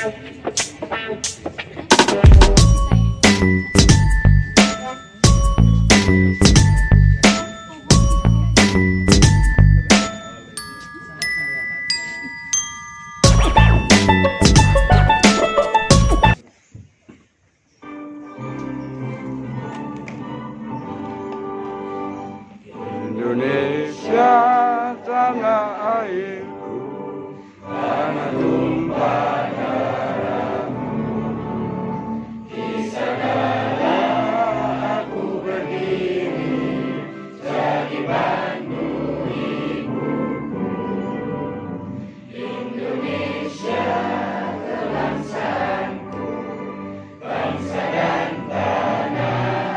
Indonesia tanah airku, tanah tumpah darahmu. Di sanalah aku berdiri, jadi bantu ibuku. Indonesia kelangsaanku, bangsa dan tanah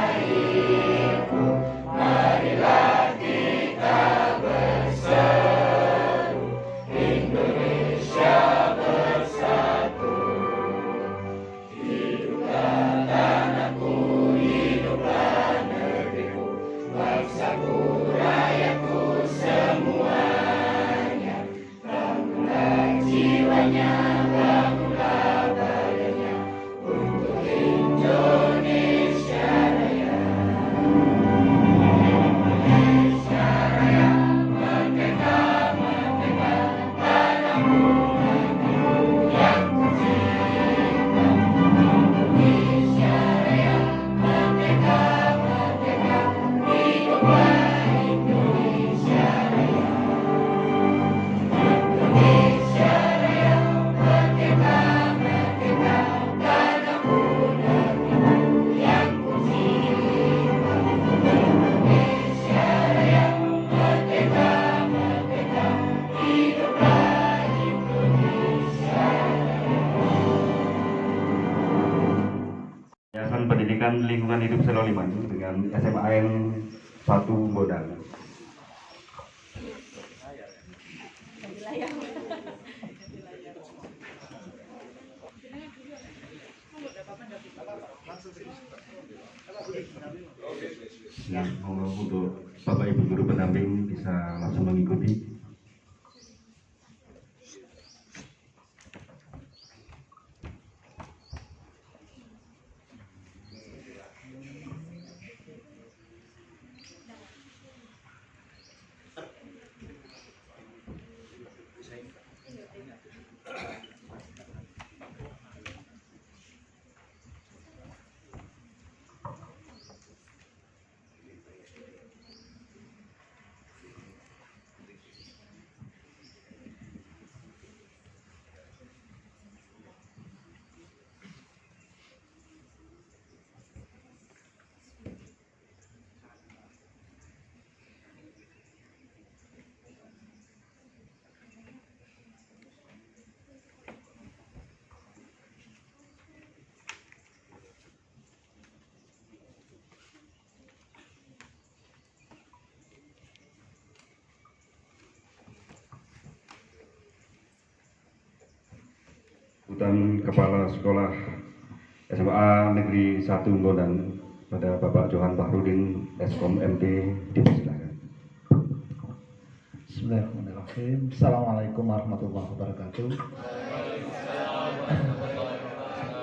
airku. Marilah kita berseru, Indonesia bersatu. Hiduplah tanahku, hiduplah negeriku, bangsaku, rakyatku semuanya. Bangunlah jiwanya, bangunlah badannya untuk Indonesia Raya. Indonesia Raya, merdeka, merdeka, tanahku, negeriku yang kucinta. Indonesia Raya, merdeka, merdeka, hiduplah Indonesia Raya. Indonesia Raya, merdeka, merdeka, tanahku, negeriku yang kucinta. Indonesia Raya, merdeka, merdeka, hiduplah Indonesia. Yayasan Pendidikan Lingkungan Hidup Seloliman dengan SMAN 1 Gondang. Nah, mohon untuk Bapak Ibu guru pendamping bisa langsung mengikuti. Dan Kepala Sekolah SMA Negeri 1 Gondang pada Bapak Johan Bahrudin Eskom MT dipersilakan. Bismillahirrahmanirrahim. Assalamualaikum warahmatullahi wabarakatuh.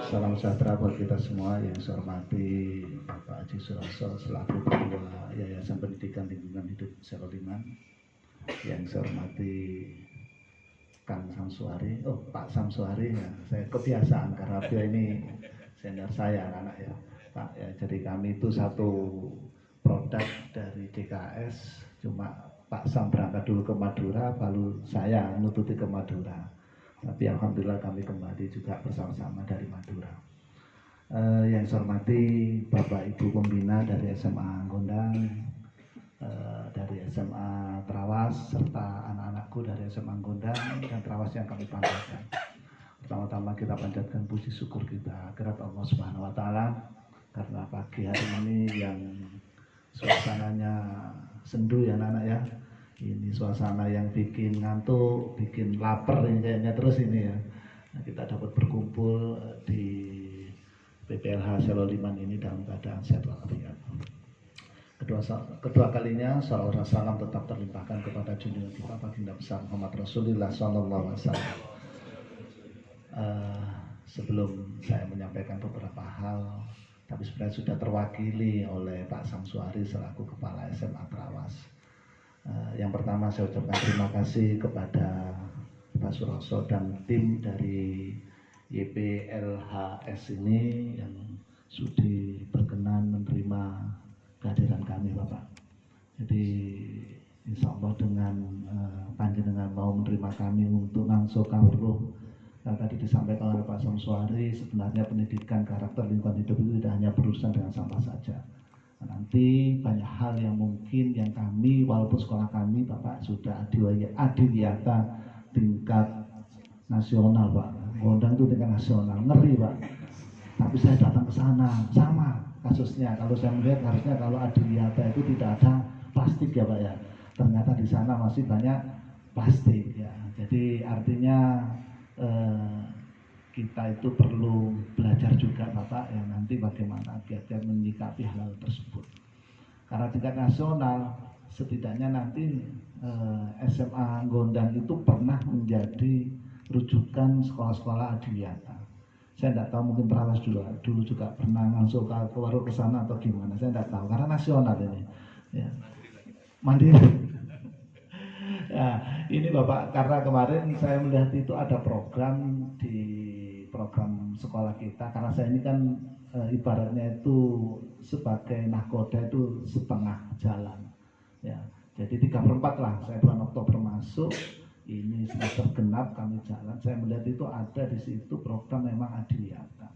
Salam sejahtera buat kita semua. Yang saya hormati Bapak Haji Suroso selaku Ketua Yayasan Pendidikan Lingkungan Hidup Seloliman. Yang saya hormati Kang Samsuari, Pak Samsuari, ya, saya kebiasaan karena beliau ini senior saya anak ya, Pak. Ya, jadi kami itu satu produk dari DKS, cuma Pak Sam berangkat dulu ke Madura, baru saya nututi ke Madura. Tapi alhamdulillah kami kembali juga bersama-sama dari Madura. Yang saya hormati Bapak Ibu pembina dari SMA Gondang, dari SMA Trawas, serta anak-anakku dari SMA Gondang dan Trawas yang kami panjatkan. Pertama-tama kita panjatkan puji syukur kita kepada Allah Subhanahu wa Ta'ala karena pagi hari ini yang suasananya sendu ya anak-anak ya. Ini suasana yang bikin ngantuk, bikin lapar ini kayaknya terus ini ya. Nah, kita dapat berkumpul di PPLH Seloliman ini dalam keadaan sehat walafiat. Kedua kalinya salawat dan salam tetap terlimpahkan kepada junjungan kita baginda besar Muhammad Rasulullah SAW. sebelum saya menyampaikan beberapa hal, tapi sebenarnya sudah terwakili oleh Pak Samsuari selaku Kepala SMA Trawas. Yang pertama saya ucapkan terima kasih kepada Pak Suroso dan tim dari YPLHS ini yang sudi berkenan menerima kehadiran kami, Bapak. Jadi insya Allah dengan panjenengan mau menerima kami untuk ngangso kawruh, tadi disampaikan oleh Pak Samsuari, sebenarnya pendidikan karakter lingkungan hidup itu tidak hanya berurusan dengan sampah saja. Nanti banyak hal yang mungkin yang kami, walaupun sekolah kami Bapak sudah adiwiyata tingkat nasional, Pak. Gondang itu tingkat nasional, ngeri, Pak. Tapi saya datang ke sana, sama kasusnya. Kalau saya melihat harusnya kalau adiwiyata itu tidak ada plastik ya, Pak ya. Ternyata di sana masih banyak plastik ya. Jadi artinya kita itu perlu belajar juga Bapak ya, nanti bagaimana kiat-kiat menyikapi hal tersebut. Karena tingkat nasional setidaknya nanti SMA Gondang itu pernah menjadi rujukan sekolah-sekolah adiwiyata. Saya tidak tahu, mungkin Trawas dulu juga pernah langsung ke warung ke sana atau gimana, saya tidak tahu karena nasional ini ya. Mandiri. Ya, ini Bapak, karena kemarin saya melihat itu ada program di program sekolah kita, karena saya ini kan ibaratnya itu sebagai nahkoda itu setengah jalan ya. Jadi 3/4 lah, saya bulan Oktober masuk, ini semester genap kami jalan, saya melihat itu ada di situ program memang adiwiyata.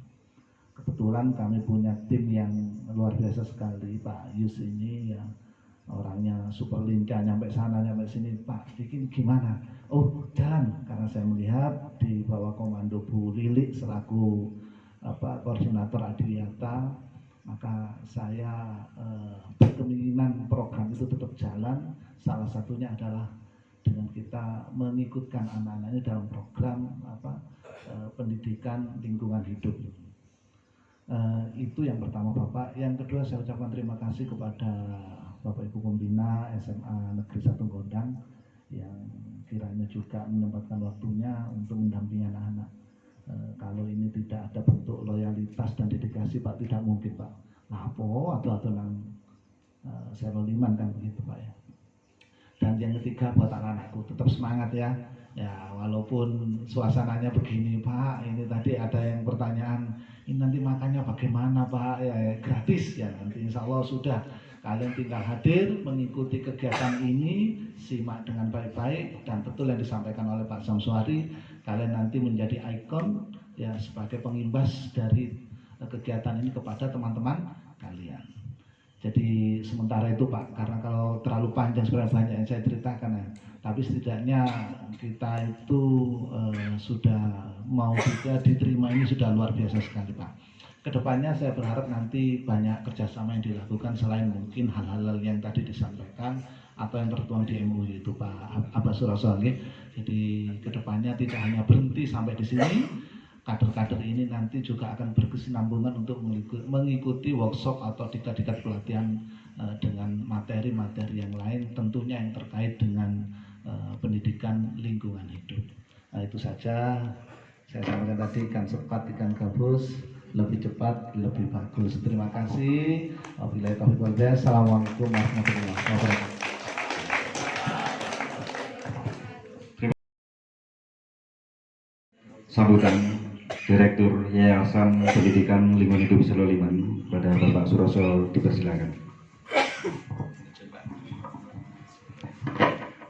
Kebetulan kami punya tim yang luar biasa sekali, Pak Yus ini ya, orangnya super lincah, nyampe sana nyampe sini, Pak bikin gimana? Oh jalan, karena saya melihat di bawah komando Bu Lilik selaku koordinator adiwiyata, maka saya berkeinginan program itu tetap jalan. Salah satunya adalah dengan kita mengikutkan anak-anak ini dalam program pendidikan lingkungan hidup. Itu yang pertama Bapak. Yang kedua saya ucapkan terima kasih kepada Bapak Ibu Pembina SMA Negeri 1 Gondang yang kiranya juga menyempatkan waktunya untuk mendampingi anak-anak. Kalau ini tidak ada bentuk loyalitas dan dedikasi Pak, tidak mungkin Pak. Lapo atau nang seroliman kan begitu Pak ya. Dan yang ketiga buat anak-anakku, tetap semangat ya. Ya walaupun suasananya begini Pak, ini tadi ada yang pertanyaan, ini nanti makannya bagaimana Pak? Ya gratis ya, nanti insya Allah sudah. Kalian tinggal hadir, mengikuti kegiatan ini, simak dengan baik-baik, dan betul yang disampaikan oleh Pak Samsuari, kalian nanti menjadi ikon ya sebagai pengimbas dari kegiatan ini kepada teman-teman kalian. Jadi sementara itu Pak, karena kalau terlalu panjang sebenarnya banyak yang saya ceritakan ya, tapi setidaknya kita itu sudah mau juga diterima, ini sudah luar biasa sekali Pak. Kedepannya saya berharap nanti banyak kerjasama yang dilakukan selain mungkin hal-hal yang tadi disampaikan atau yang tertuang di MUU itu Pak Abbas Suroso. Jadi kedepannya tidak hanya berhenti sampai di sini, kader-kader ini nanti juga akan berkesinambungan untuk mengikuti workshop atau tingkat-tingkat pelatihan dengan materi-materi yang lain, tentunya yang terkait dengan pendidikan lingkungan hidup. Nah itu saja saya sampaikan tadi, ikan cepat ikan gabus, lebih cepat lebih bagus. Terima kasih. Wabillahi taufiq wal hidayah. Assalamualaikum warahmatullahi wabarakatuh. Sambutan Direktur Yayasan Pendidikan Lingkungan Hidup Seloliman pada Bapak Suroso dipersilakan.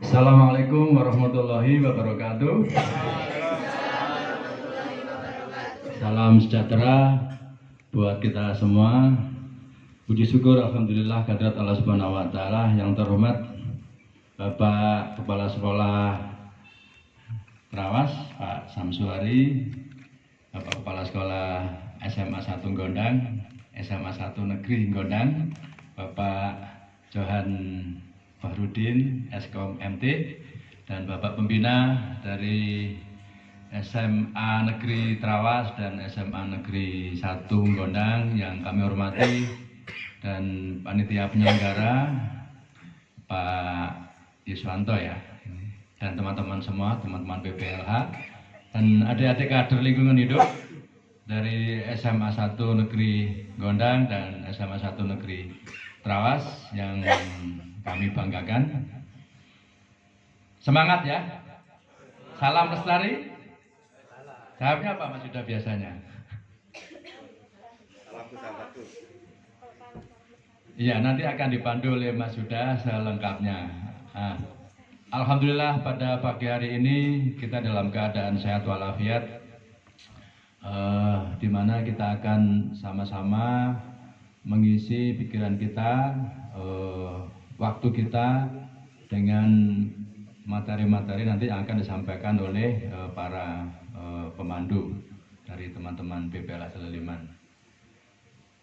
Assalamualaikum warahmatullahi wabarakatuh. Salam sejahtera buat kita semua. Puji syukur alhamdulillah kehadirat Allah Subhanahu wa taala. Yang terhormat Bapak Kepala Sekolah Trawas Pak Samsuari, Bapak Kepala Sekolah SMA 1 Gondang, SMA 1 Negeri Gondang, Bapak Johan Fahrudin Eskom MT, dan Bapak Pembina dari SMA Negeri Trawas dan SMA Negeri 1 Gondang yang kami hormati, dan panitia penyelenggara Pak Yuswanto ya, dan teman-teman semua, teman-teman PPLH dan adik-adik kader lingkungan hidup dari SMA 1 Negeri Gondang dan SMA 1 Negeri Trawas yang kami banggakan. Semangat ya. Salam lestari. Jawabnya apa Mas Yuda biasanya? Iya, nanti akan dipandu oleh Mas Yuda selengkapnya. Nah, alhamdulillah pada pagi hari ini kita dalam keadaan sehat walafiat. Di mana kita akan sama-sama mengisi pikiran kita, waktu kita dengan materi-materi nanti akan disampaikan oleh para pemandu dari teman-teman BPLA Seleliman.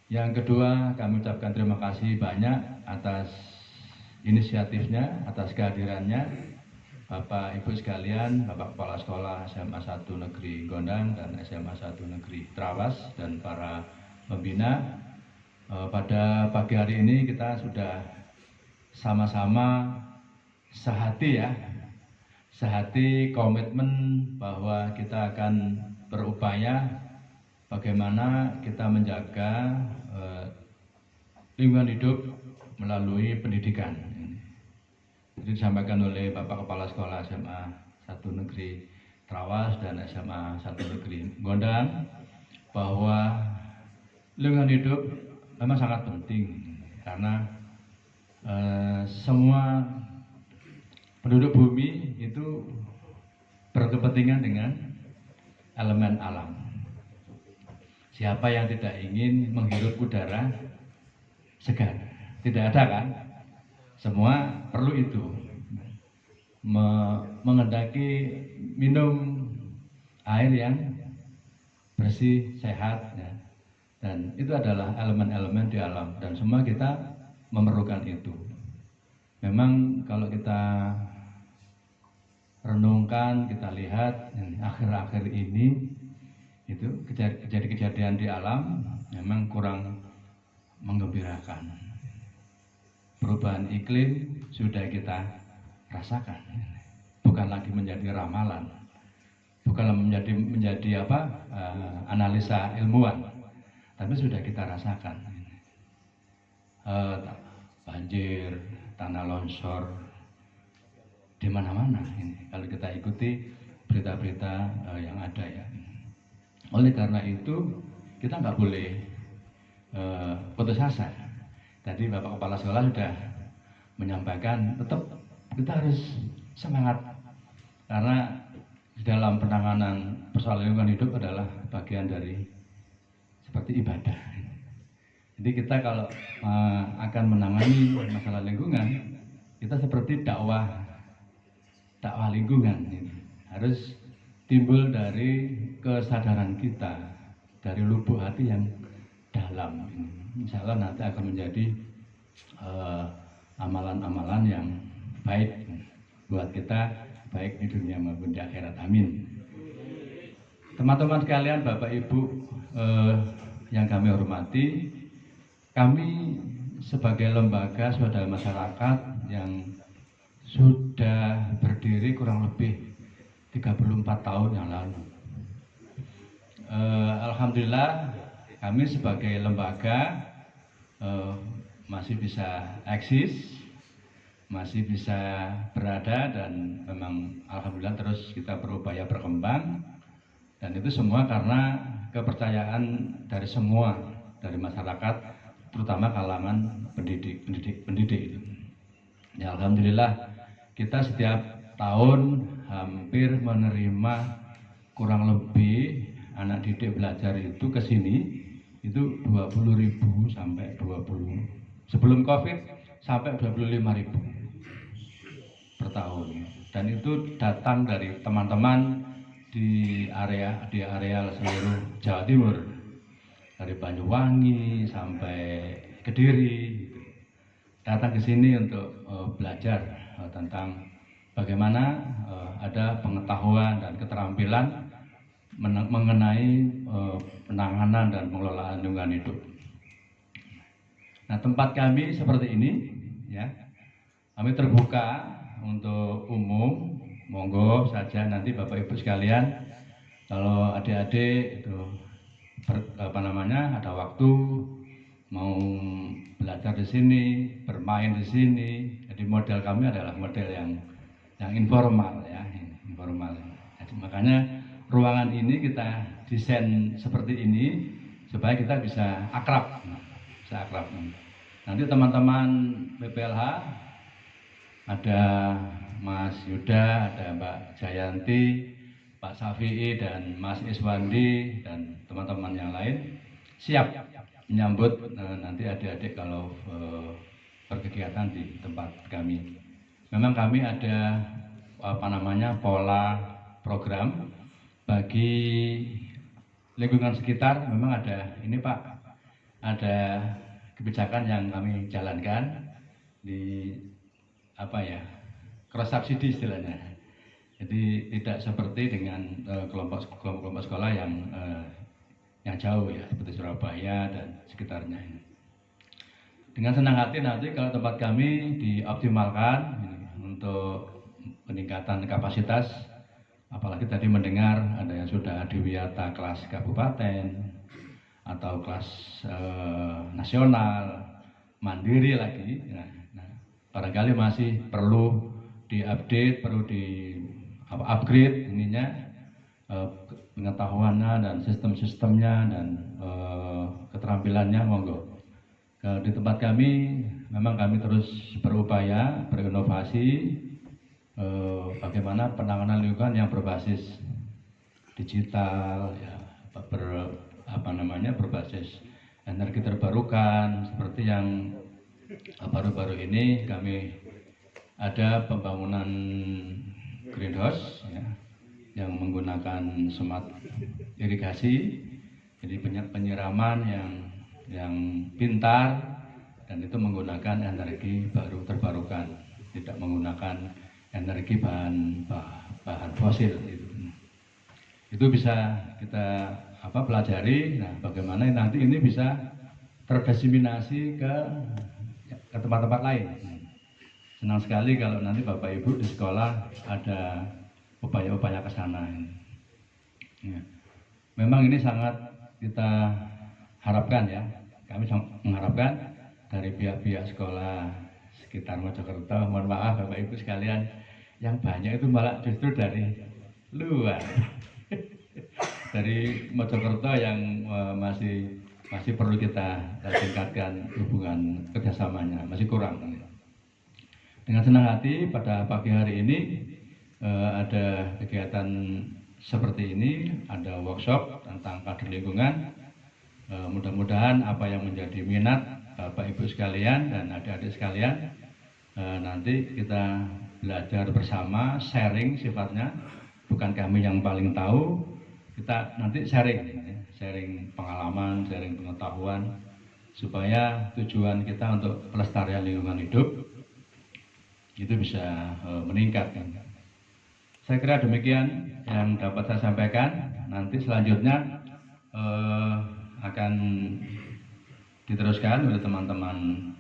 Yang kedua, kami ucapkan terima kasih banyak atas inisiatifnya, atas kehadirannya Bapak Ibu sekalian, Bapak Kepala Sekolah SMA 1 Negeri Gondang dan SMA 1 Negeri Trawas dan para pembina. Pada pagi hari ini kita sudah sama-sama sehati ya, sehati komitmen bahwa kita akan berupaya bagaimana kita menjaga lingkungan hidup melalui pendidikan. Itu disampaikan oleh Bapak Kepala Sekolah SMA 1 Negeri Trawas dan SMA 1 Negeri Gondang bahwa lingkungan hidup memang sangat penting karena semua penduduk bumi itu berkepentingan dengan elemen alam. Siapa yang tidak ingin menghirup udara segar? Tidak ada kan? Semua perlu itu, mengendaki minum air yang bersih, sehat, ya. Dan itu adalah elemen-elemen di alam dan semua kita memerlukan itu. Memang kalau kita renungkan, kita lihat akhir-akhir ini itu kejadian di alam memang kurang menggembirakan. Perubahan iklim sudah kita rasakan, bukan lagi menjadi ramalan, bukan menjadi analisa ilmuwan, tapi sudah kita rasakan. Banjir, tanah longsor di mana-mana ini kalau kita ikuti berita-berita yang ada ya. Oleh karena itu kita nggak boleh putus asa. Tadi Bapak Kepala Sekolah sudah menyampaikan tetap kita harus semangat karena di dalam penanganan persoalan lingkungan hidup adalah bagian dari seperti ibadah. Jadi kita kalau akan menangani masalah lingkungan, kita seperti dakwah lingkungan ini harus timbul dari kesadaran kita, dari lubuk hati yang dalam ini. Insya Allah nanti akan menjadi amalan-amalan yang baik buat kita, baik di dunia maupun di akhirat. Amin. Teman-teman sekalian, Bapak Ibu yang kami hormati, kami sebagai lembaga swadaya masyarakat yang sudah berdiri kurang lebih 34 tahun yang lalu. Alhamdulillah kami sebagai lembaga masih bisa eksis, masih bisa berada dan memang alhamdulillah terus kita berupaya berkembang dan itu semua karena kepercayaan dari semua, dari masyarakat terutama kalangan pendidik. Ya alhamdulillah kita setiap tahun hampir menerima kurang lebih anak didik belajar itu ke sini itu 20.000 sampai 20 sebelum Covid sampai 25.000 per tahun dan itu datang dari teman-teman di area seluruh Jawa Timur dari Banyuwangi sampai Kediri datang ke sini untuk belajar tentang bagaimana ada pengetahuan dan keterampilan mengenai penanganan dan pengelolaan lingkungan hidup. Nah, tempat kami seperti ini, ya, kami terbuka untuk umum, monggo saja nanti Bapak Ibu sekalian, kalau adik-adik itu ada waktu mau belajar di sini, bermain di sini. Jadi model kami adalah model yang informal ya, informal. Jadi makanya ruangan ini kita desain seperti ini supaya kita bisa akrab. Nanti teman-teman PPLH ada Mas Yuda, ada Mbak Jayanti, Pak Safi'i dan Mas Iswandi dan teman-teman yang lain siap menyambut nanti adik-adik kalau berkegiatan di tempat kami. Memang kami ada pola program bagi lingkungan sekitar. Memang ada ini Pak, ada kebijakan yang kami jalankan di cross subsidi istilahnya. Jadi tidak seperti dengan kelompok sekolah yang jauh ya, seperti Surabaya dan sekitarnya ini. Dengan senang hati nanti kalau tempat kami dioptimalkan untuk peningkatan kapasitas, apalagi tadi mendengar ada yang sudah adiwiyata kelas kabupaten atau kelas nasional, mandiri lagi. Nah, barangkali masih perlu diupdate, perlu upgrade ininya, pengetahuannya dan sistemnya dan keterampilannya, monggo. Di tempat kami memang kami terus berupaya berinovasi bagaimana penanganan lingkungan yang berbasis digital ya, berbasis energi terbarukan, seperti yang baru-baru ini kami ada pembangunan greenhouse ya, yang menggunakan smart irigasi, jadi penyiraman yang pintar dan itu menggunakan energi baru terbarukan, tidak menggunakan energi bahan fosil. Itu bisa kita pelajari. Nah, bagaimana nanti ini bisa terdiseminasi ke tempat-tempat lain. Senang sekali kalau nanti Bapak Ibu di sekolah ada upaya-upaya ke sana. Ya. Memang ini sangat kita harapkan ya. Kami mengharapkan dari pihak-pihak sekolah sekitar Mojokerto, mohon maaf Bapak Ibu sekalian, yang banyak itu malah justru dari luar. Dari Mojokerto yang masih perlu kita tingkatkan hubungan kerjasamanya, masih kurang. Dengan senang hati pada pagi hari ini ada kegiatan seperti ini, ada workshop tentang kader lingkungan. Mudah-mudahan apa yang menjadi minat Bapak Ibu sekalian dan adik-adik sekalian, nanti kita belajar bersama, sharing sifatnya, bukan kami yang paling tahu, kita nanti sharing pengalaman, sharing pengetahuan, supaya tujuan kita untuk pelestarian lingkungan hidup itu bisa meningkat. Saya kira demikian yang dapat saya sampaikan. Nanti selanjutnya akan diteruskan oleh teman-teman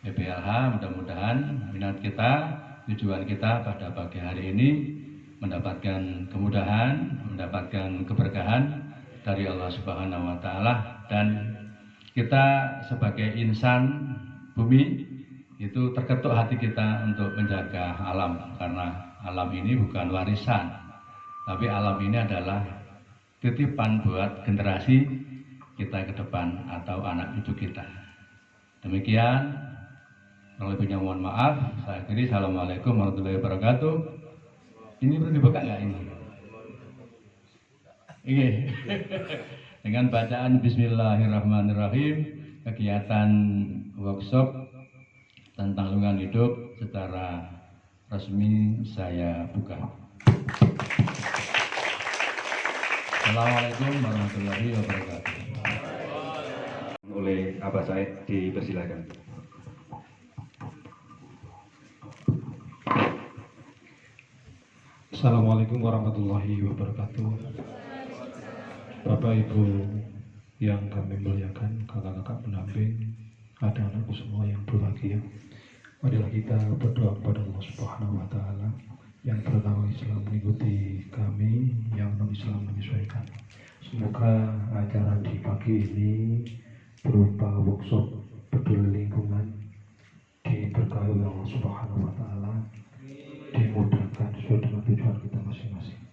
PPLH. Mudah-mudahan minat kita, tujuan kita pada pagi hari ini mendapatkan kemudahan, mendapatkan keberkahan dari Allah Subhanahu wa Ta'ala, dan kita sebagai insan bumi itu terketuk hati kita untuk menjaga alam, karena alam ini bukan warisan, tapi alam ini adalah titipan buat generasi kita ke depan atau anak cucu kita. Demikian, kalau lebihnya mohon maaf. Saya akhiri. Assalamualaikum warahmatullahi wabarakatuh. Ini perlu dibuka nggak ini? Iya. Dengan bacaan Bismillahirrahmanirrahim, kegiatan workshop tentang lingkungan hidup secara resmi saya buka. Assalamualaikum warahmatullahi wabarakatuh. Oleh Abah Said, dipersilakan. Assalamualaikum warahmatullahi wabarakatuh. Bapak Ibu yang kami muliakan, kakak-kakak pendamping, anak-anakku semua yang berbahagia. Marilah kita berdoa kepada Allah Subhanahu wa Ta'ala. Yang pertama Islam mengikuti kami, yang non Islam menyesuaikan. Semoga acara di pagi ini berupa workshop peduli lingkungan diberkahi oleh Allah Subhanahu wa Ta'ala, dimudahkan sesuai dengan tujuan kita masing-masing.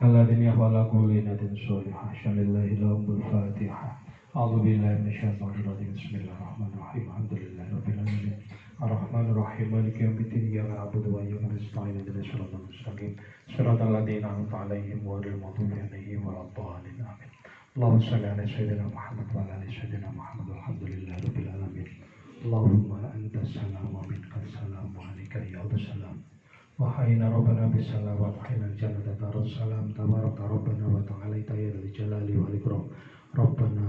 Alladzina khalaqu linatin sholihah syamillahi lahumul fatihah. A'udzu billahi minasyaitonir rajim. Bismillahirrahmanirrahim. Alhamdulillahi rabbil alamin. Arrahmanir rahim. Maliki yaumiddin. Iyyaka na'budu wa iyyaka nasta'in. Ihdinas siratal mustaqim. Siratal ladzina an'amta 'alaihim ghairil maghdubi 'alaihim waladdallin. Amin. Allahumma shalli 'ala sayyidina Muhammad wa 'ala ali sayyidina Muhammad. Alhamdulillahi rabbil alamin. Allahumma antas salam wa minkas salam wa 'alaika ya salam. Wahayna Rabbana bisalam wa tahina jannata darussalam tabaraka Rabbana wa ta'alaita ya dzal jalali wal ikram. Rabbana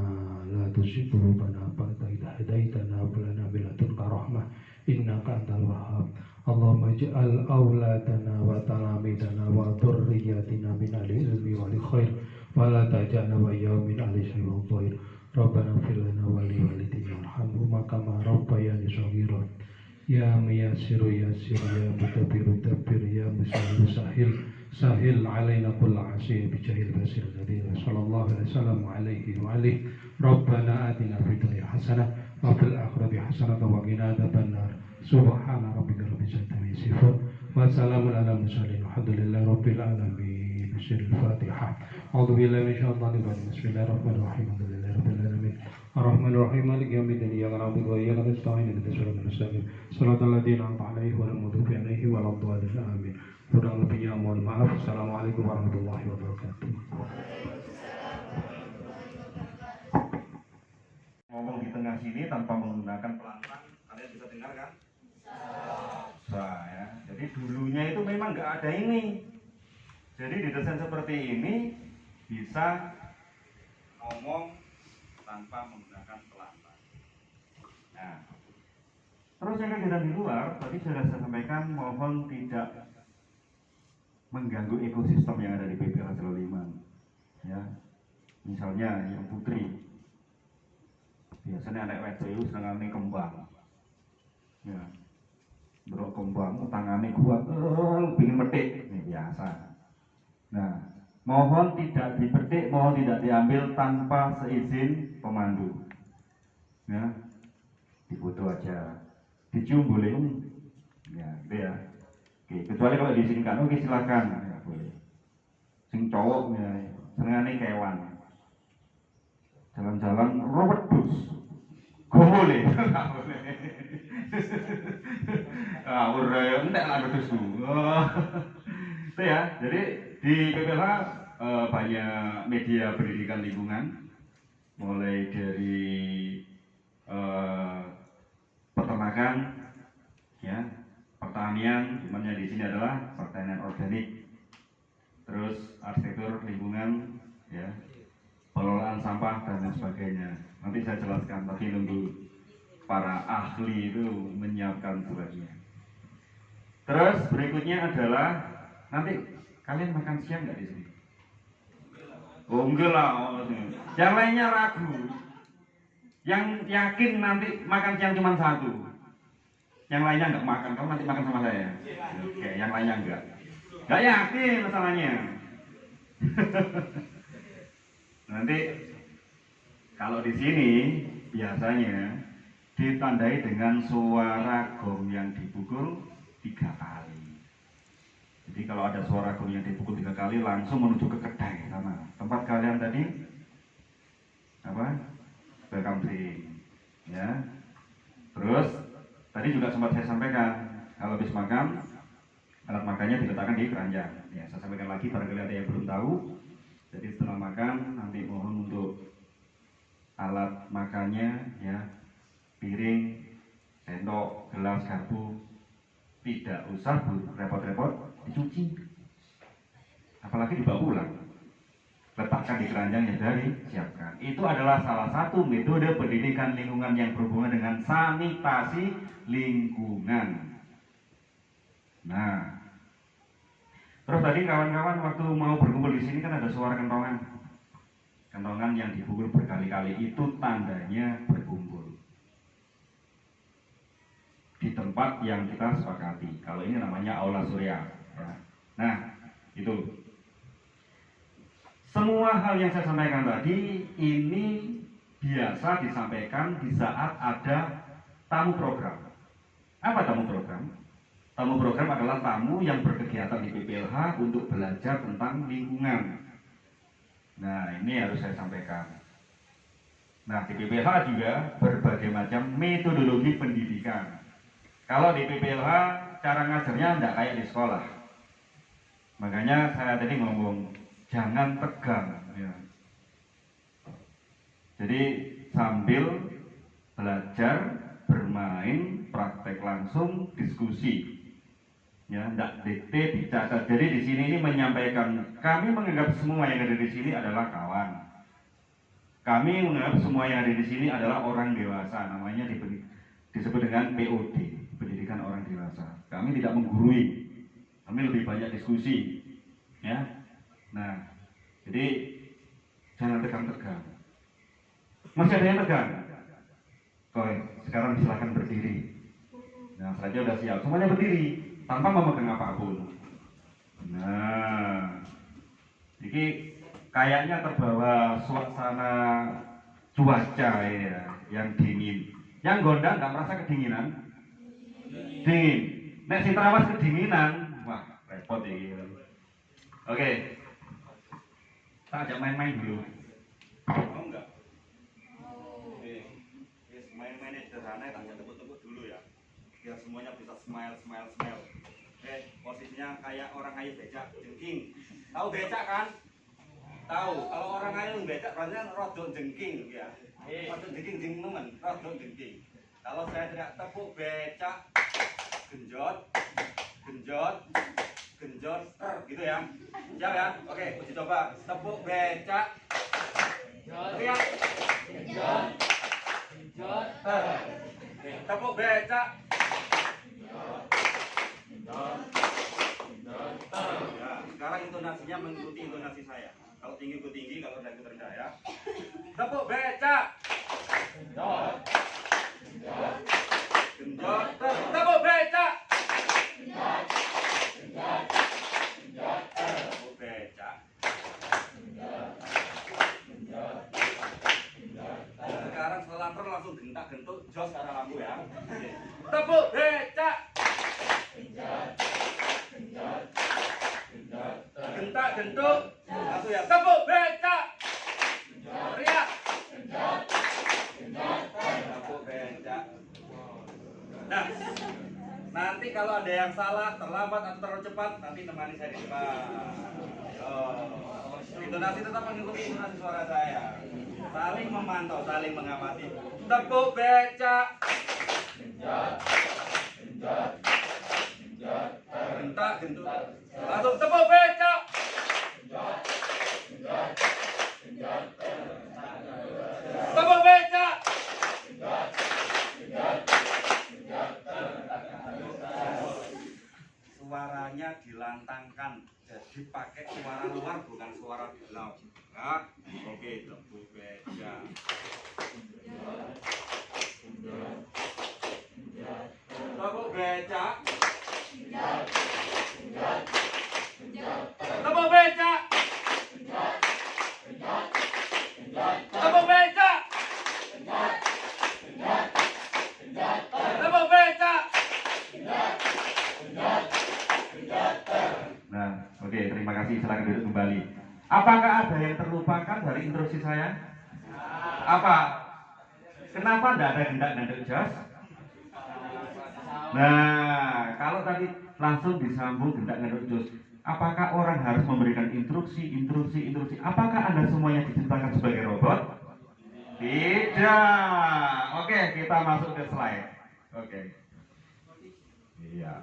la tuzigh qulubana ba'da idh hadaitana wa hab lana min ladunka rahmah innaka antal wahhab. Allahumma ij'al auladana wa talamidana wa dhurriyyatina min ahli ilmi wal khair wa la taj'alna wa min ahli syarri wal dhair. Rabbana ighfir lana wa li walidayna warhamhuma kama rabbayani shaghiran. Ya Miyasiru Yasir, Ya Mutabiru Tabir, Ya Musahil Sahil, Sahil alaina kulla asir bijahil basir nabi sallallahu alaihi wasallam alaihi wa alihi. Rabbana atina fid dunya hasanah wa fil akhirati hasanah wa qina adzabannar. Subhana rabbika rabbil izzati amma yasifun wa salamun alal mursalin walhamdulillahi rabbil alamin. Bismillahirrahmanirrahim. A'udzu billahi minasyaitonir rajim. Bismillahirrahmanirrahim. Alhamdulillahi rabbil alamin. Ar-Rahmanir-Rahim. Maliki yaumiddin. Iyyaka na'budu wa iyyaka nasta'in. Ihdinas siratal mustaqim. Shiratal ladzina an'amta 'alaihim ghairil maghdubi alaihim waladdallin. Amin. Kurang lebihnya mohon maaf. Assalamualaikum warahmatullahi wabarakatuh. Ngomong di tengah sini tanpa menggunakan pelantang, kalian bisa dengar kan? Bisa ya. Jadi dulunya itu memang nggak ada ini. Jadi didesain seperti ini bisa ngomong tanpa menggunakan pelantang. Nah, terus yang kegiatan di luar, tadi sudah saya sampaikan, mohon tidak mengganggu ekosistem yang ada di PPH Seloliman. Ya, misalnya yang putri, biasanya anak wedok itu senengane kembang. Ya, berok kembang, tangannya kuat, pengen metik, ini biasa. Nah, mohon tidak dipetik, mohon tidak diambil tanpa seizin pemandu. Ya, difoto aja, dicium boleh, ya, gitu ya. Oke, kecuali kalau diizinkan, oke silakan, ya boleh. Sing cowok, ya, senengane kewan, jalan-jalan wedhus, boleh, nggak boleh. Ah, udah, enggak lah wedhus tuh. Itu ya, jadi di PPH banyak media pendidikan lingkungan, mulai dari peternakan, ya, pertanian, cuman yang di sini adalah pertanian organik, terus arsitektur lingkungan, ya, pengelolaan sampah dan lain sebagainya. Nanti saya jelaskan, tapi nunggu para ahli itu menyiapkan suratnya. Terus berikutnya adalah nanti kalian makan siang nggak di sini? Oh enggak lah, yang lainnya ragu. Yang yakin nanti makan siang cuma satu. Yang lainnya nggak makan, kamu nanti makan sama saya. Oke, yang lainnya enggak. Nggak yakin masalahnya. Nanti kalau di sini biasanya ditandai dengan suara gong yang dipukul 3 kali. Jadi kalau ada suara gong yang dipukul 3 kali langsung menuju ke kedai sana. Tempat kalian tadi apa? Welcome drink. Ya. Terus tadi juga sempat saya sampaikan kalau habis makan alat makannya diletakkan di keranjang. Ya, saya sampaikan lagi barangkali ada yang belum tahu. Jadi setelah makan nanti mohon untuk alat makannya, ya, piring, sendok, gelas, garpu tidak usah repot-repot dicuci, apalagi dibawa pulang. Letakkan di keranjang yang dari siapkan. Itu adalah salah satu metode pendidikan lingkungan yang berhubungan dengan sanitasi lingkungan. Nah, terus tadi kawan-kawan waktu mau berkumpul di sini kan ada suara kentongan. Kentongan yang dipukul berkali-kali itu tandanya berkumpul di tempat yang kita sepakati. Kalau ini namanya aula surya. Ya. Nah, itu semua hal yang saya sampaikan tadi ini biasa disampaikan di saat ada tamu program. Apa tamu program? Tamu program adalah tamu yang berkegiatan di PPLH untuk belajar tentang lingkungan. Nah, ini harus saya sampaikan. Nah, di PPLH juga berbagai macam metodologi pendidikan. Kalau di PPLH cara ngajarnya tidak kayak di sekolah. Makanya saya tadi ngomong jangan tegang. Ya. Jadi sambil belajar, bermain, praktek langsung, diskusi. Ya, tidak dikte, dicatat. Jadi di sini ini menyampaikan, kami menganggap semua yang ada di sini adalah kawan. Kami menganggap semua yang ada di sini adalah orang dewasa, namanya disebut dengan POD, pendidikan orang dewasa. Kami tidak menggurui, kami lebih banyak diskusi. Ya, nah, jadi jangan tegang-tegang. Masih ada yang tegang? Oke, sekarang silakan berdiri. Nah, saja udah siap, semuanya berdiri tanpa memegang apapun. Nah, jadi kayaknya terbawa suasana cuaca ya, yang dingin. Yang gondang nggak merasa kedinginan? Dingin. Nek si terawas kedinginan, wah repot ya. Oke, kita ajak main-main dulu. Mau nggak? Oke, main-main sederhana, tanya tepuk-tepuk dulu ya. Biar semuanya bisa smile. Posisinya kayak orang ayu becak, jengking. Tahu becak kan? Tahu. Kalau orang ayu becak berarti rodok jengking ya. Rodok jengking nemen, rodok jengking. Kalau saya tidak tepuk becak, genjot, gitu ya. Siap ya? Oke, uji coba. Tepuk becak. Teriak. Genjot, tepuk becak. Ya, sekarang intonasinya mengikuti intonasi saya. Kalau tinggi ikut tinggi, kalau rendah ikut rendah ya. Tepuk becak. Genjot. Tepuk becak. Tepuk becak. Sekarang setelah langsung gentak-gentuk jos ke arah lampu ya. Tepuk becak. Gentak-gentuk langsung ya. Tepuk becak. Teriak. Tepuk becak. Nah, nanti kalau ada yang salah, terlambat atau terlalu cepat, nanti temani saya di depan. Intonasi tetap mengikuti intonasi suara saya. Saling memantau, saling mengamati. Tepuk becak. Gentak-gentuk. Langsung tepuk becak. Tepuk becak. Suaranya dilantangkan, jadi pakai suara luar bukan suara dalam. Ya, oke, tepuk becak. Tepuk becak. Tepuk becak. Tepuk becak. Tepuk becak. Nah, oke, terima kasih. Silakan duduk kembali. Apakah ada yang terlupakan dari instruksi saya? Apa? Kenapa tidak ada gendak-gendak jas? Nah, kalau tadi langsung disambung gendak-gendak jas, apakah orang harus memberikan instruksi? Apakah Anda semuanya diciptakan sebagai robot? Tidak. Oke, kita masuk ke slide. Oke. Iya.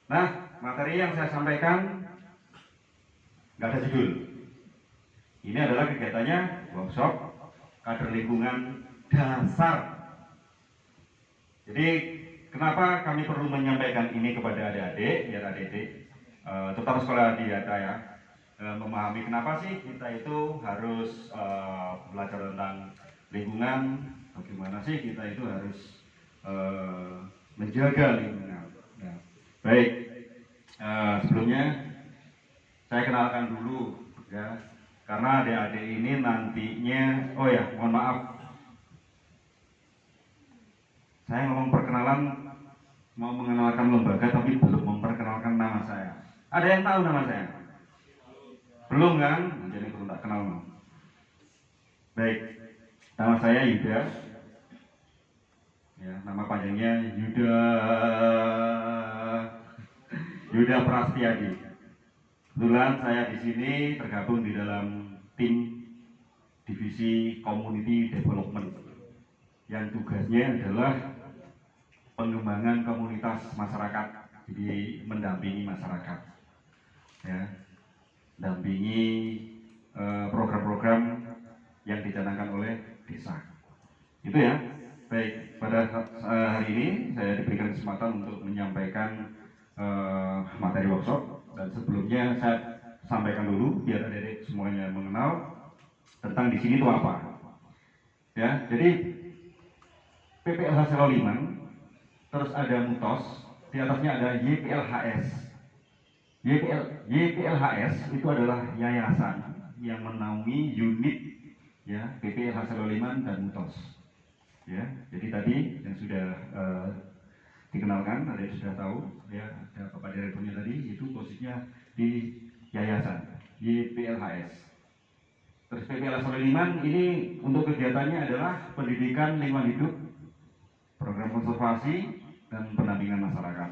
Nah, materi yang saya sampaikan nggak ada judul. Ini adalah kegiatannya workshop kader lingkungan dasar. Jadi kenapa kami perlu menyampaikan ini kepada adik-adik, biar adik-adik, terutama sekolah di data ya, memahami kenapa sih kita itu harus belajar tentang lingkungan, bagaimana sih kita itu harus menjaga lingkungan. Nah, baik, sebelumnya saya kenalkan dulu ya, karena adik-adik ini nantinya, oh ya, mohon maaf, saya ngomong perkenalan, mau mengenalkan lembaga tapi belum memperkenalkan nama saya. Ada yang tahu nama saya? Belum kan? Jadi belum tak kenal. Baik, nama saya Yuda. Ya, nama panjangnya Yuda Prastiadi. Kebetulan saya di sini tergabung di dalam tim divisi Community Development yang tugasnya adalah pengembangan komunitas masyarakat, jadi mendampingi masyarakat, ya, dampingi program-program yang dicanangkan oleh desa. Itu ya. Baik, pada hari ini saya diberikan kesempatan untuk menyampaikan materi workshop, dan sebelumnya saya sampaikan dulu biar adik-adik semuanya mengenal tentang di sini itu apa. Ya, jadi PPLH Seloliman, terus ada Mutos, di atasnya ada YPLHS. YPLHS itu adalah yayasan yang menaungi unit ya PPLH Seloliman dan Mutos. Ya, jadi tadi yang sudah dikenalkan, ada yang sudah tahu ya, ada Bapak Direkturnya tadi, itu posisinya di yayasan YPLHS. Terus PPLH Seloliman ini untuk kegiatannya adalah pendidikan lingkungan hidup, program konservasi, dan pendampingan masyarakat.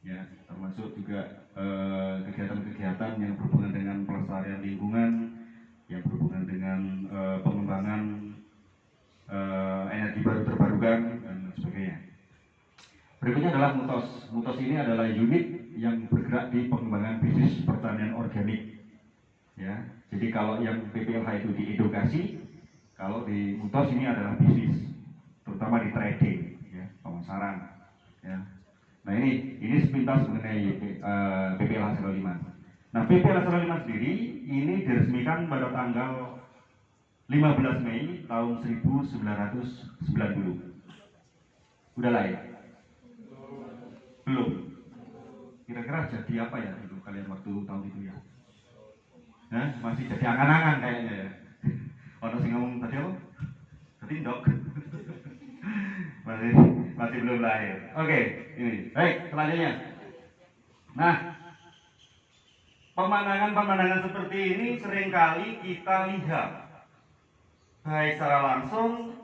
Ya, termasuk juga kegiatan-kegiatan yang berhubungan dengan pelestarian lingkungan, yang berhubungan dengan pengembangan energi baru terbarukan dan sebagainya. Berikutnya adalah Mutos. Mutos ini adalah unit yang bergerak di pengembangan bisnis pertanian organik. Ya, jadi kalau yang PPLH itu di edukasi, kalau di Mutos ini adalah bisnis, terutama di trading, ya, pemasaran. Ya. Nah ini sepintas mengenai PPLH Seloliman. Nah, PPLH Seloliman sendiri ini diresmikan pada tanggal 15 Mei tahun 1990. Udah lahir? Belum. Kira-kira jadi apa ya dulu kalian waktu tahun itu ya? Nah, masih jadi angan-angan kayaknya ya. Orang sing ngomong tadi apa? Tadi ndok. masih belum lahir. Oke, ini. Baik, selanjutnya. Nah, pemandangan-pemandangan seperti ini seringkali kita lihat baik secara langsung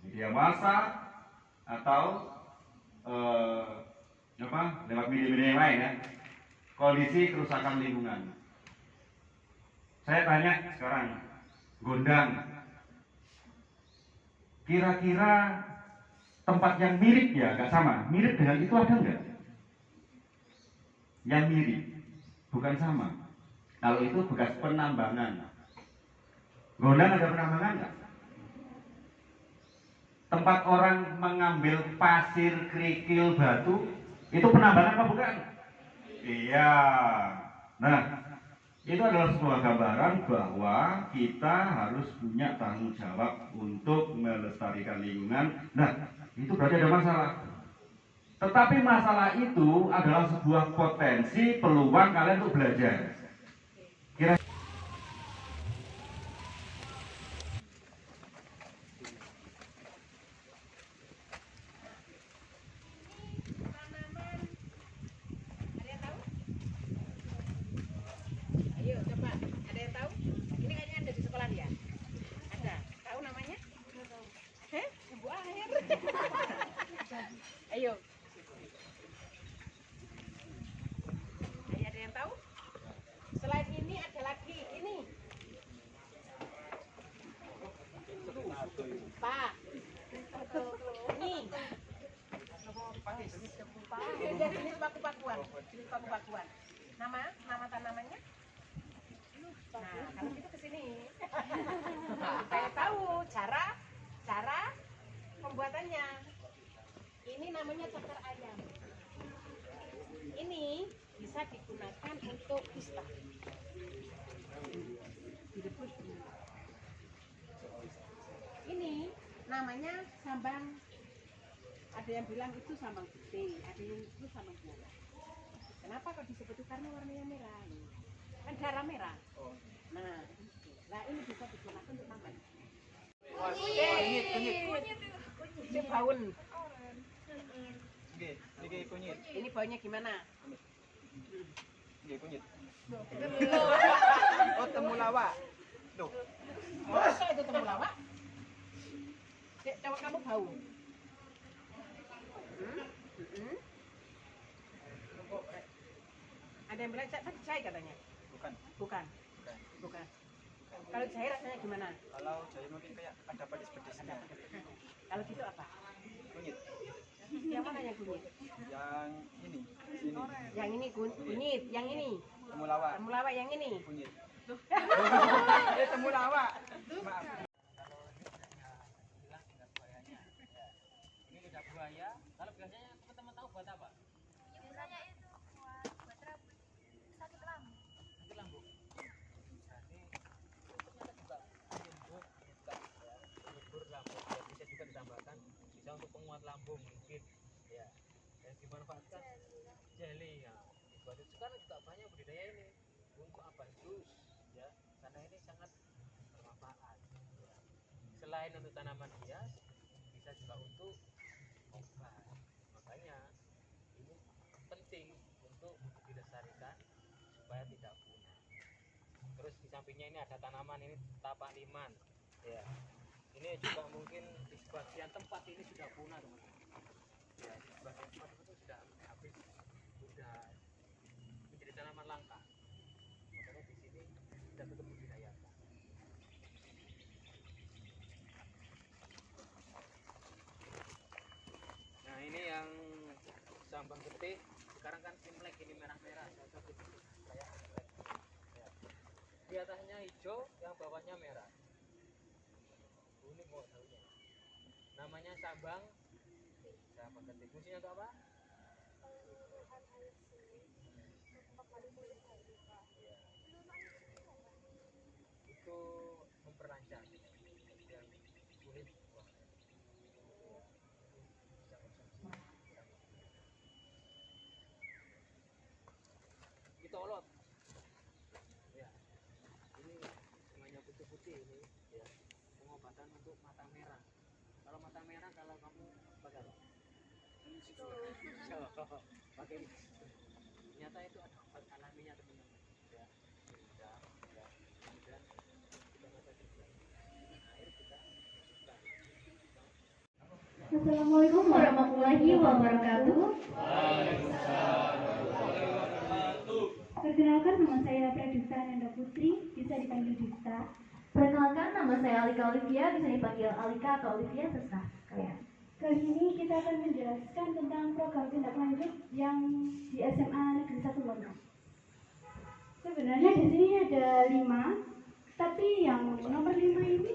media massa atau lewat media-media yang lain ya. Kondisi kerusakan lingkungan. Saya tanya sekarang, Gondang, kira-kira tempat yang mirip ya, nggak sama, mirip dengan itu ada nggak? Yang mirip, bukan sama. Kalau itu bekas penambangan. Gondang ada penambangan nggak? Tempat orang mengambil pasir, kerikil, batu, itu penambangan apa bukan? Iya. Nah, itu adalah sebuah gambaran bahwa kita harus punya tanggung jawab untuk melestarikan lingkungan. Nah, itu berarti ada masalah. Tetapi masalah itu adalah sebuah potensi peluang kalian untuk belajar. Kira Ayo coba, ada yang tahu? Ini kayaknya ada di sekolah ya? Ada. Tahu namanya? Heh? Ibu air. Ayo. Ayo, ada yang tahu? Selain ini ada lagi ini. Pak. Ini. Jenis paku-pakuan. Jenis paku-pakuan. Nama tanamannya? Nah, kalau gitu ke sini. Saya tahu cara pembuatannya. Ini namanya cakar ayam. Ini bisa digunakan untuk pista. Direbus. Ini namanya sambang. Ada yang bilang itu sambang putih, ada yang itu sambang merah. Kenapa kok disebut itu? Karena warnanya merah. Kan darah merah. Nah, ini bisa digunakan untuk tambah. Kunyit baun. Ini baunya gimana? Kunyit. Oh, temulawak. Tuh. Masa itu temulawak? Coba kamu bau. Ada yang bilang tadi jahe katanya? Bukan. Kalau jahe rasanya gimana? Kalau jahe mungkin kayak ada pedis-pedisnya. Kalau gitu apa? Kunyit. Yang mana yang kunyit? Yang ini, sini. Yang ini kunyit, yang ini Temulawak. temulawak, yang ini. Kunyit. Temulawak. Maaf. Ini lidah buaya. Kalau biasanya teman-teman tahu buat apa? Biasanya itu buat rambut sakit lambung. Sakit lambung. Berarti ternyata juga penyembuh juga ya, penyebur lambung ya, bisa juga ditambahkan, bisa untuk penguat lambung mungkin ya. Dan dimanfaatkan jelly ya. Dibuat itu sekarang juga banyak budidaya ini untuk abandus ya, karena ini sangat bermanfaat. Ya. Selain untuk tanaman hias, bisa juga untuk obat. Makanya ini penting untuk dilestarikan supaya tidak punah. Terus di sampingnya ini ada tanaman ini tapak liman ya, ini juga mungkin di sebagian tempat ini sudah punah teman-teman ya, di sebagian tempat itu sudah habis, sudah menjadi tanaman langka. Makanya di sini kita tetap budidayakan. Nah ini yang sambang getih, sekarang kan imlek ini merah-merah, cocok itu kayak imlek. Ya. Di atasnya hijau, yang bawahnya merah. Unik kok daunnya. Namanya sambang getih. Fungsinya untuk apa? Ya. Itu memperlancar yang kulit. Kita olot ya, ini semuanya putih-putih ini ya, pengobatan untuk mata merah. Kalau mata merah, kalau kamu pakai apa? Pakai ternyata itu ada obat alaminya teman-teman ya, direndam ya, kemudian kita baca juga air, kita masukkan. Assalamualaikum warahmatullahi wabarakatuh. Perkenalkan, nama saya Pradipta Ananda Putri, bisa dipanggil Dipta. Perkenalkan, nama saya Alika Olivia, bisa dipanggil Alika atau Olivia, terserah kalian. Kali ini kita akan menjelaskan tentang program tindak lanjut yang di SMA Negeri 1 Lombok. Sebenarnya di sini ada 5, tapi yang nomor 5 ini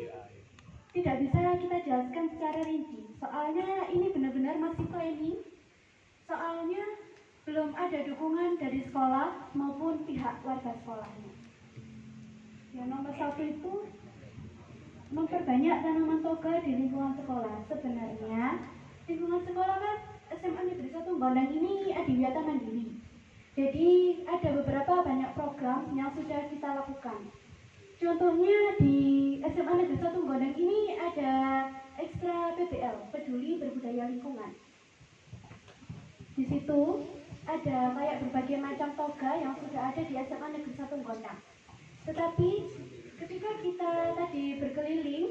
tidak bisa kita jelaskan secara rinci. Soalnya ini benar-benar masih planning. Soalnya belum ada dukungan dari sekolah maupun pihak warga sekolahnya. Yang nomor 1 itu memperbanyak tanaman toga di lingkungan sekolah. Sebenarnya lingkungan sekolah kan SMA Negeri 1 Gondang ini adiwiyata mandiri. Jadi ada beberapa banyak program yang sudah kita lakukan. Contohnya di SMA Negeri 1 Gondang ini ada ekstra PBL, peduli berbudaya lingkungan. Di situ ada kayak berbagai macam toga yang sudah ada di SMA Negeri 1 Gondang. Tetapi ketika kita tadi berkeliling,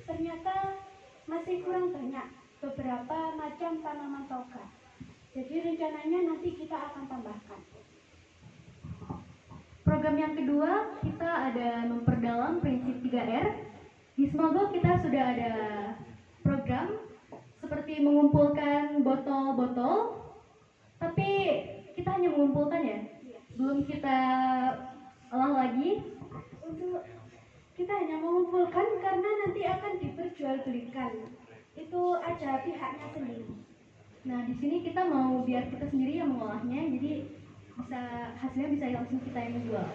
ternyata masih kurang banyak beberapa macam tanaman toga. Jadi rencananya nanti kita akan tambahkan. Program yang kedua, kita ada memperdalam prinsip 3R. Di Semoga kita sudah ada program seperti mengumpulkan botol-botol, tapi kita hanya mengumpulkan ya, belum kita olah lagi. Untuk kita hanya mengumpulkan karena nanti akan diperjualbelikan. Itu ada pihaknya sendiri. Nah, di sini kita mau biar kita sendiri yang mengolahnya, jadi hasilnya bisa langsung kita yang menjual.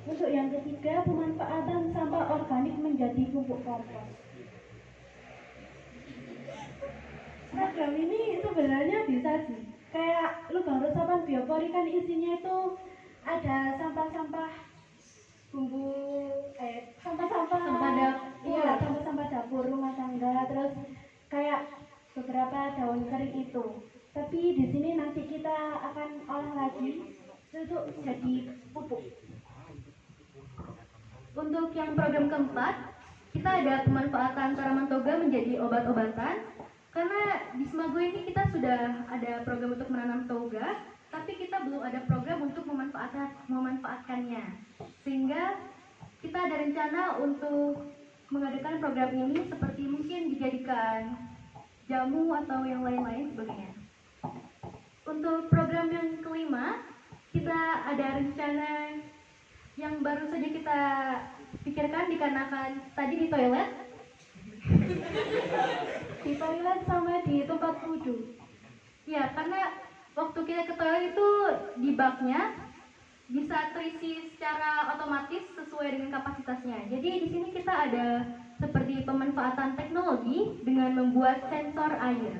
Untuk yang ketiga, pemanfaatan sampah organik menjadi pupuk kompos. Program ini sebenarnya bisa sih, kayak lubang resapan biopori kan isinya itu ada sampah-sampah bumbu sampah dapur rumah tangga, terus kayak beberapa daun kering itu. Tapi di sini nanti kita akan olah lagi untuk jadi pupuk. Untuk yang program keempat, kita ada pemanfaatan tanaman toga menjadi obat-obatan. Karena di Semago ini kita sudah ada program untuk menanam toga, tapi kita belum ada program untuk memanfaatkannya. Sehingga kita ada rencana untuk mengadakan program ini seperti mungkin dijadikan jamu atau yang lain-lain sebagainya. Untuk program yang kelima, kita ada rencana yang baru saja kita pikirkan dikarenakan tadi di toilet sama di tempat wudhu. Ya, karena waktu kita ke toilet itu di baknya bisa terisi secara otomatis sesuai dengan kapasitasnya. Jadi di sini kita ada seperti pemanfaatan teknologi dengan membuat sensor air.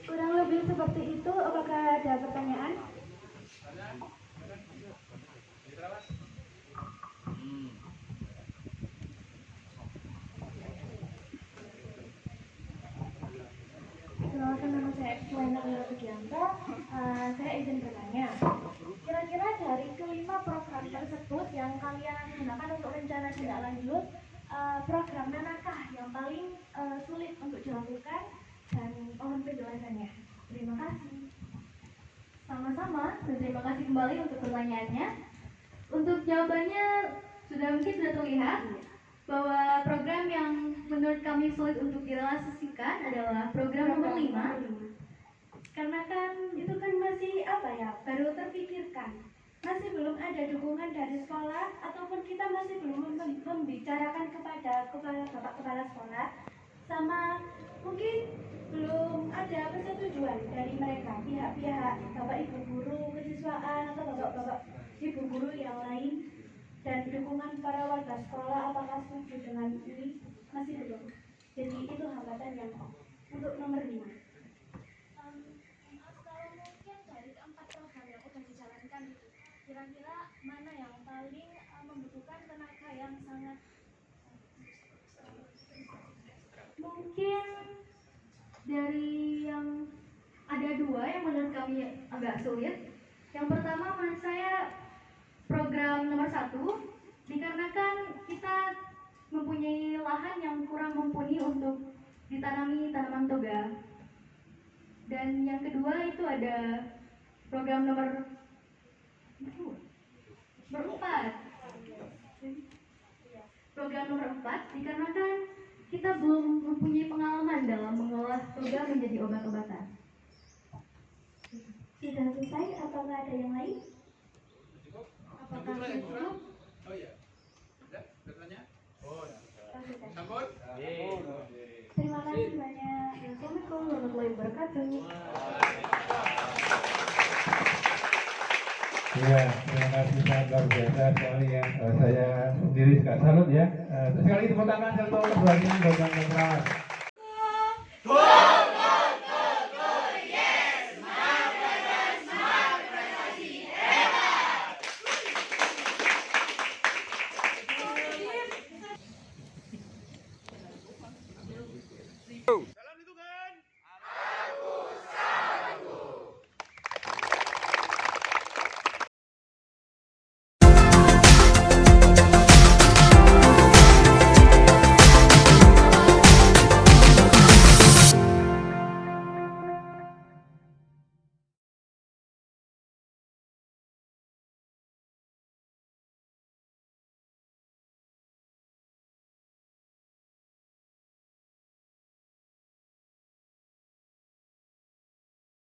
Kurang lebih seperti itu. Apakah ada pertanyaan? Perkenalkan, nama saya Explainer Lila Sugianto. Saya izin bertanya. Kira-kira dari kelima program tersebut yang kalian gunakan untuk rencana tindak lanjut, program manakah yang paling sulit untuk dilakukan, dan mohon penjelasannya. Terima kasih. Sama-sama, dan terima kasih kembali untuk pertanyaannya. Untuk jawabannya sudah terlihat bahwa program yang menurut kami sulit untuk direalisasikan adalah program nomor 5. Karena kan itu kan masih baru terpikirkan, masih belum ada dukungan dari sekolah, ataupun kita masih belum membicarakan kepada bapak kepala sekolah, sama mungkin belum ada persetujuan dari mereka, pihak-pihak bapak ibu guru kesiswaan atau bapak-bapak ibu guru yang lain, dan dukungan para warga sekolah apakah setuju dengan ini, masih belum. Jadi itu hambatan yang untuk nomor 5. Kalau mungkin dari keempat program yang sudah dijalankan itu, kira-kira mana yang paling membutuhkan tenaga yang sangat mungkin dari yang ada 2 yang menurut kami agak sulit. Yang pertama menurut saya program nomor 1, dikarenakan kita mempunyai lahan yang kurang mumpuni untuk ditanami tanaman toga. Dan yang kedua itu ada program nomor 4. Program nomor 4 dikarenakan kita belum mempunyai pengalaman dalam mengolah toga menjadi obat-obatan. Sudah selesai? Apakah ada yang lain? Apakah cukup? Oh iya. Sudah bertanya? Sambut. Terima kasih banyak. Assalamualaikum warahmatullahi wabarakatuh. Ya, terima kasih, sangat luar biasa sekali ya. Saya sendiri juga salut ya. Sekali tepuk tangan satu lagi buat Bang Selamat.